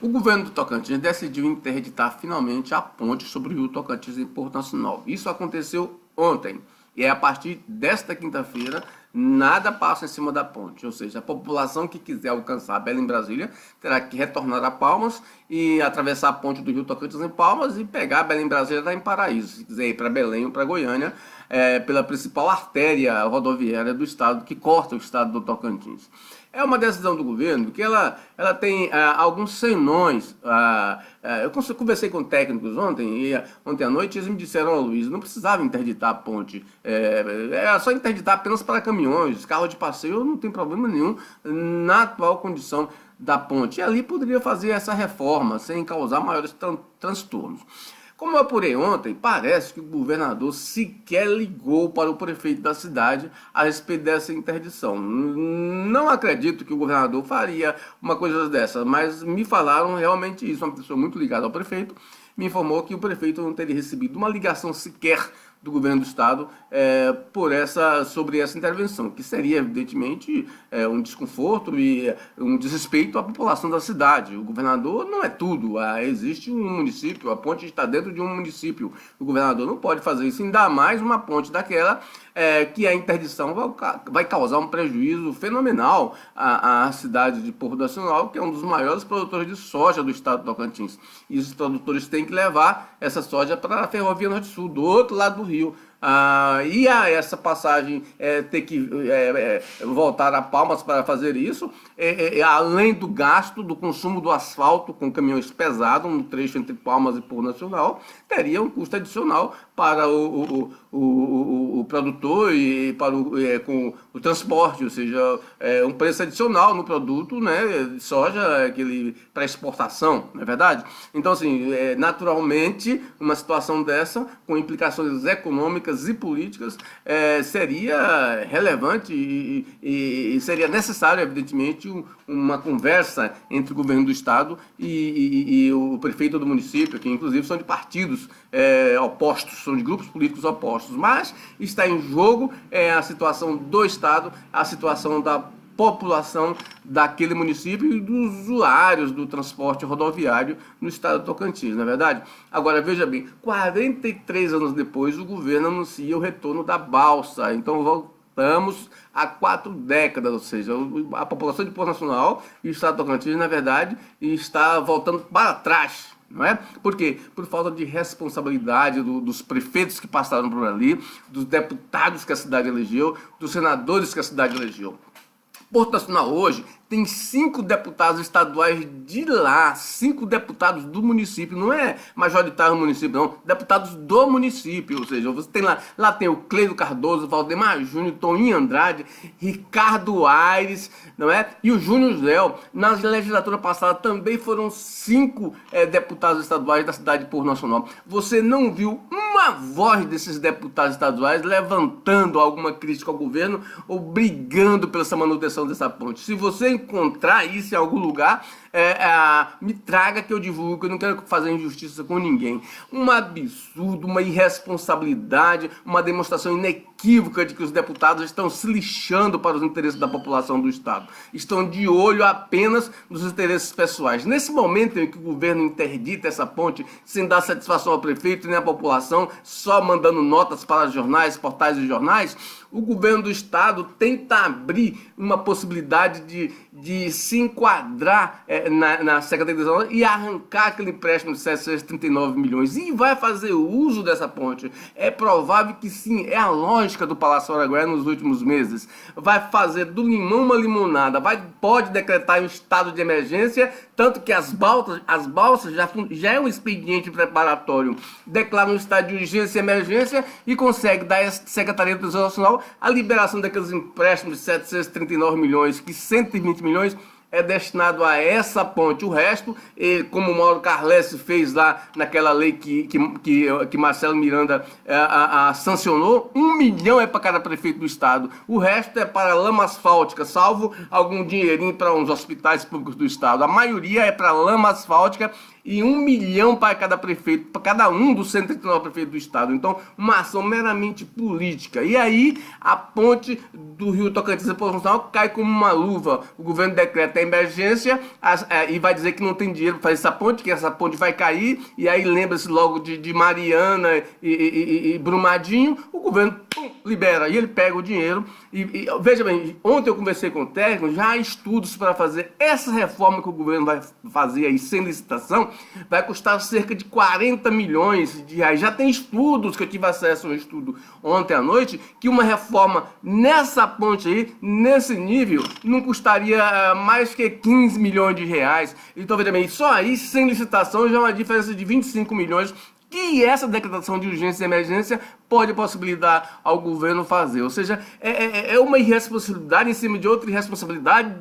O governo do Tocantins decidiu interditar finalmente a ponte sobre o rio Tocantins em Porto Nacional. Isso aconteceu ontem. E a partir desta quinta-feira, nada passa em cima da ponte. Ou seja, a população que quiser alcançar Belém, Brasília, terá que retornar a Palmas e atravessar a ponte do rio Tocantins em Palmas e pegar Belém, Brasília lá em Paraíso. Se quiser ir para Belém ou para Goiânia, pela principal artéria rodoviária do estado, que corta o estado do Tocantins. É uma decisão do governo que ela tem alguns senões. Eu conversei com técnicos ontem à noite, eles me disseram, Luiz, não precisava interditar a ponte. Era só interditar apenas para caminhões, carros de passeio, não tem problema nenhum na atual condição da ponte. E ali poderia fazer essa reforma sem causar maiores transtornos. Como eu apurei ontem, parece que o governador sequer ligou para o prefeito da cidade a respeito dessa interdição. Não acredito que o governador faria uma coisa dessa, mas me falaram realmente isso. Uma pessoa muito ligada ao prefeito me informou que o prefeito não teria recebido uma ligação sequer do governo do estado sobre essa intervenção, que seria evidentemente um desconforto e um desrespeito à população da cidade. O governador não é tudo, existe um município, a ponte está dentro de um município, o governador não pode fazer isso, ainda mais uma ponte daquela que a interdição vai causar um prejuízo fenomenal à cidade de Porto Nacional, que é um dos maiores produtores de soja do estado do Tocantins. E os produtores têm que levar essa soja para a Ferrovia Norte-Sul, do outro lado do rio. E essa passagem ter que voltar a Palmas para fazer isso, além do gasto do consumo do asfalto com caminhões pesados no trecho entre Palmas e Porto Nacional, teria um custo adicional para o produtor e para com o transporte, ou seja, um preço adicional no produto, né, de soja, aquele para exportação, não é verdade? Então, assim, naturalmente, uma situação dessa, com implicações econômicas e políticas, seria relevante e seria necessário, evidentemente, uma conversa entre o governo do estado e o prefeito do município, que inclusive são de partidos opostos, são de grupos políticos opostos, mas está em jogo a situação do estado, a situação da população daquele município e dos usuários do transporte rodoviário no estado do Tocantins, não é verdade? Agora, veja bem, 43 anos depois, o governo anuncia o retorno da balsa, então voltamos a 4 décadas, ou seja, a população de Porto Nacional e o estado do Tocantins, na verdade, está voltando para trás. Não é? Por quê? Por falta de responsabilidade dos prefeitos que passaram por ali, dos deputados que a cidade elegeu, dos senadores que a cidade elegeu. Porto Nacional hoje tem 5 deputados estaduais de lá, 5 deputados do município, não é majoritário no município, não, deputados do município, ou seja, você tem lá tem o Cleido Cardoso, Valdemar Júnior, Toninho Andrade, Ricardo Aires, não é? E o Júnior Zéu. Na legislatura passada também foram 5 deputados estaduais da cidade de Porto Nacional. Você não viu uma voz desses deputados estaduais levantando alguma crítica ao governo ou brigando pela essa manutenção dessa ponte. Se você encontrar isso em algum lugar, me traga que eu divulgo, que eu não quero fazer injustiça com ninguém. Um absurdo, uma irresponsabilidade, uma demonstração inequívoca de que os deputados estão se lixando para os interesses da população do estado. Estão de olho apenas nos interesses pessoais. Nesse momento em que o governo interdita essa ponte, sem dar satisfação ao prefeito nem à população, só mandando notas para jornais, portais e jornais, o governo do estado tenta abrir uma possibilidade de se enquadrar na Secretaria de Educação e arrancar aquele empréstimo de 739 milhões e vai fazer uso dessa ponte. É provável que sim, é a lógica do Palácio Araguaia nos últimos meses. Vai fazer do limão uma limonada, pode decretar um estado de emergência, tanto que as balsas já é um expediente preparatório, declara um estado de urgência e emergência e consegue dar à Secretaria de Educação Nacional a liberação daqueles empréstimos de 739 milhões, que 120 milhões é destinado a essa ponte. O resto, como o Mauro Carlesse fez lá naquela lei que Marcelo Miranda sancionou, 1 milhão é para cada prefeito do estado. O resto é para lama asfáltica, salvo algum dinheirinho para uns hospitais públicos do estado. A maioria é para lama asfáltica e 1 milhão para cada prefeito, para cada um dos 139 prefeitos do estado. Então, uma ação meramente política. E aí, a ponte do Rio Tocantins e Poços cai como uma luva. O governo decreta a emergência e vai dizer que não tem dinheiro para fazer essa ponte, que essa ponte vai cair, e aí lembra-se logo de Mariana e Brumadinho, o governo libera, e ele pega o dinheiro. Veja bem, ontem eu conversei com o técnico, já há estudos para fazer essa reforma que o governo vai fazer aí sem licitação, vai custar cerca de 40 milhões de reais. Já tem estudos, que eu tive acesso a um estudo ontem à noite, que uma reforma nessa ponte aí, nesse nível, não custaria mais que 15 milhões de reais. Então, veja bem, só aí, sem licitação, já é uma diferença de 25 milhões que essa decretação de urgência e emergência pode possibilitar ao governo fazer. Ou seja, é uma irresponsabilidade em cima de outra irresponsabilidade,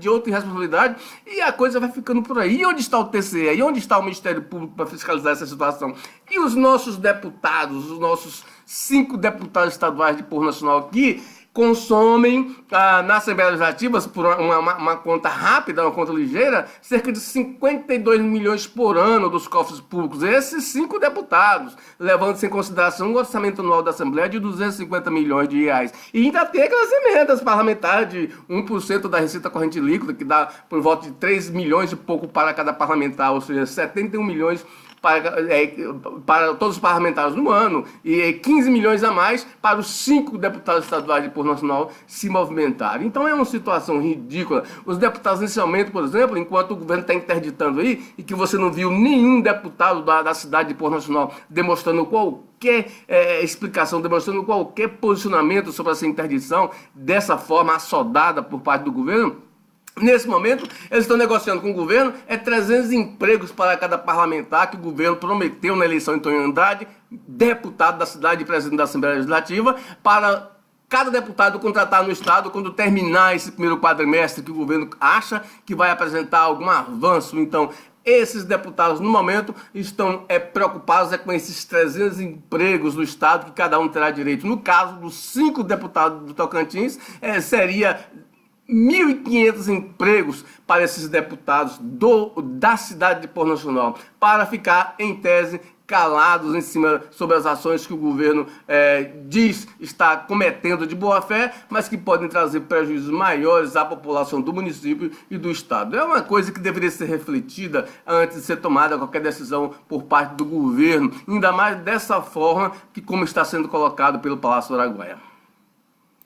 e a coisa vai ficando por aí. E onde está o TCE? E onde está o Ministério Público para fiscalizar essa situação? E os nossos deputados, os nossos 5 deputados estaduais de Poder Nacional aqui, consomem na Assembleia Legislativa, por uma conta rápida, uma conta ligeira, cerca de 52 milhões por ano dos cofres públicos. Esses 5 deputados, levando-se em consideração um orçamento anual da Assembleia de 250 milhões de reais. E ainda tem aquelas emendas parlamentares de 1% da receita corrente líquida, que dá por volta de 3 milhões e pouco para cada parlamentar, ou seja, 71 milhões para todos os parlamentares no ano, e 15 milhões a mais para os 5 deputados estaduais de Poder Nacional se movimentarem. Então é uma situação ridícula. Os deputados nesse aumento, por exemplo, enquanto o governo está interditando aí, e que você não viu nenhum deputado da cidade de Poder Nacional demonstrando qualquer explicação, demonstrando qualquer posicionamento sobre essa interdição dessa forma assodada por parte do governo. Nesse momento, eles estão negociando com o governo 300 empregos para cada parlamentar que o governo prometeu na eleição de Antônio Andrade, deputado da cidade e presidente da Assembleia Legislativa, para cada deputado contratar no estado quando terminar esse primeiro quadrimestre que o governo acha que vai apresentar algum avanço. Então, esses deputados, no momento, estão preocupados com esses 300 empregos no estado que cada um terá direito. No caso dos 5 deputados do Tocantins, seria 1.500 empregos para esses deputados da cidade de Poder Nacional, para ficar, em tese, calados em cima sobre as ações que o governo diz estar cometendo de boa fé, mas que podem trazer prejuízos maiores à população do município e do estado. É uma coisa que deveria ser refletida antes de ser tomada qualquer decisão por parte do governo, ainda mais dessa forma que como está sendo colocado pelo Palácio do Araguaia.